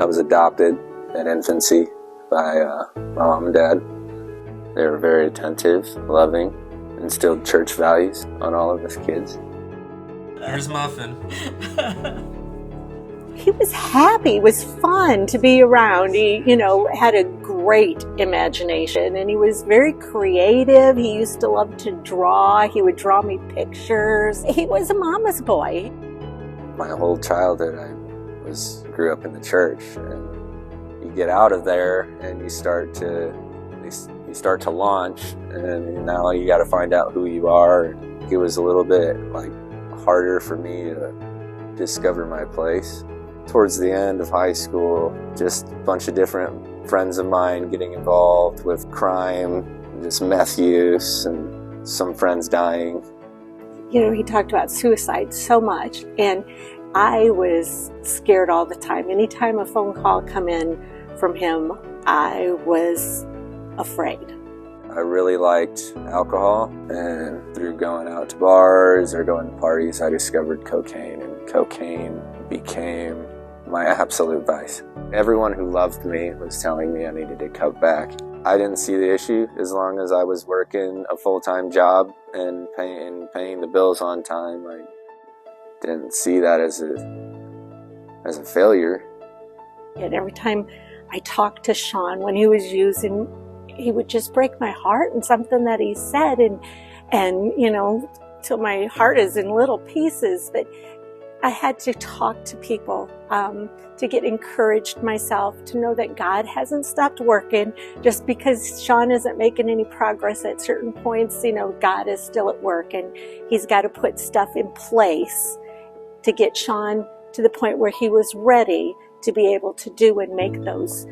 I was adopted at infancy by my mom and dad. They were very attentive, loving, instilled church values on all of us kids. Here's Muffin. He was happy. It was fun to be around. He, had a great imagination, and he was very creative. He used to love to draw. He would draw me pictures. He was a mama's boy. My whole childhood, I grew up in the church, and you get out of there and you start to launch, and now you got to find out who you are. It was a little bit harder for me to discover my place. Towards the end of high school, just a bunch of different friends of mine getting involved with crime, just meth use, and some friends dying. He talked about suicide so much, and I was scared all the time. Anytime a phone call come in from him, I was afraid. I really liked alcohol, and through going out to bars or going to parties, I discovered cocaine, and cocaine became my absolute vice. Everyone who loved me was telling me I needed to cut back. I didn't see the issue as long as I was working a full-time job and paying the bills on time. I didn't see that as a failure. And every time I talked to Sean when he was using, he would just break my heart, and something that he said, and till my heart is in little pieces. But I had to talk to people to get encouraged myself, to know that God hasn't stopped working. Just because Sean isn't making any progress at certain points, God is still at work, and he's got to put stuff in place to get Sean to the point where he was ready to be able to do and make those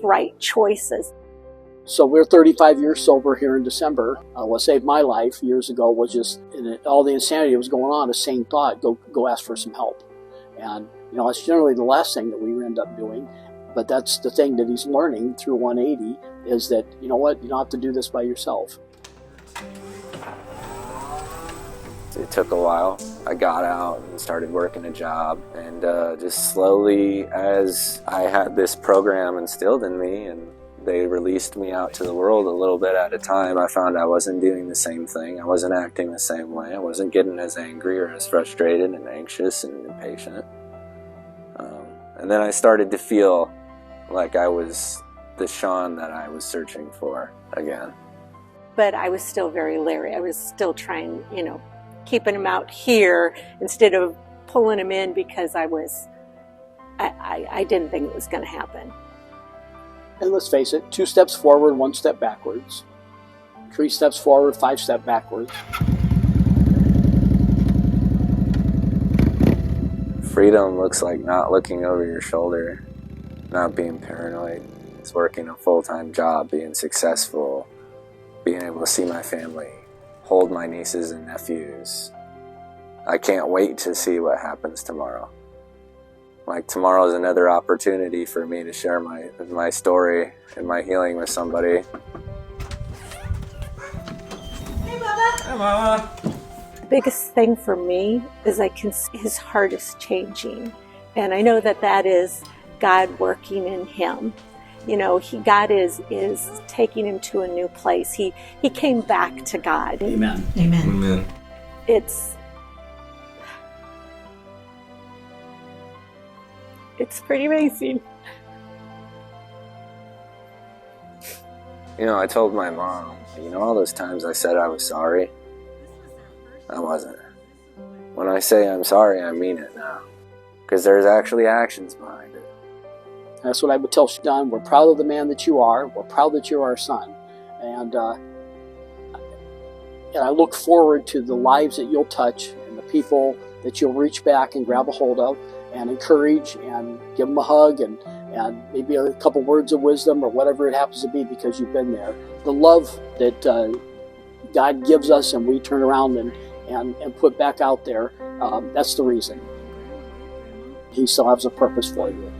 right choices. So we're 35 years sober here in December. What saved my life years ago was just all the insanity that was going on, a sane thought, go ask for some help. And, it's generally the last thing that we end up doing. But that's the thing that he's learning through 180, is that, you don't have to do this by yourself. It took a while. I got out and started working a job, and just slowly, as I had this program instilled in me and they released me out to the world a little bit at a time, I found I wasn't doing the same thing. I wasn't acting the same way. I wasn't getting as angry or as frustrated and anxious and impatient. And then I started to feel like I was the Sean that I was searching for again. But I was still very leery. I was still trying, keeping him out here instead of pulling him in, because I didn't think it was going to happen. And let's face it, 2 steps forward, 1 step backwards. 3 steps forward, 5 steps backwards. Freedom looks like not looking over your shoulder, not being paranoid. It's working a full-time job, being successful, being able to see my family, hold my nieces and nephews. I can't wait to see what happens tomorrow. Tomorrow is another opportunity for me to share my story and my healing with somebody. Hey, Mama. Hi, Mama. The biggest thing for me is I can see his heart is changing. And I know that is God working in him. God is taking him to a new place. He came back to God. Amen. Amen. Amen. It's pretty amazing. I told my mom, all those times I said I was sorry, I wasn't. When I say I'm sorry, I mean it now. Because there's actually actions behind it. That's what I would tell Sean. We're proud of the man that you are. We're proud that you're our son. And I look forward to the lives that you'll touch and the people that you'll reach back and grab a hold of and encourage and give them a hug and maybe a couple words of wisdom or whatever it happens to be, because you've been there. The love that God gives us and we turn around and put back out there, that's the reason. He still has a purpose for you.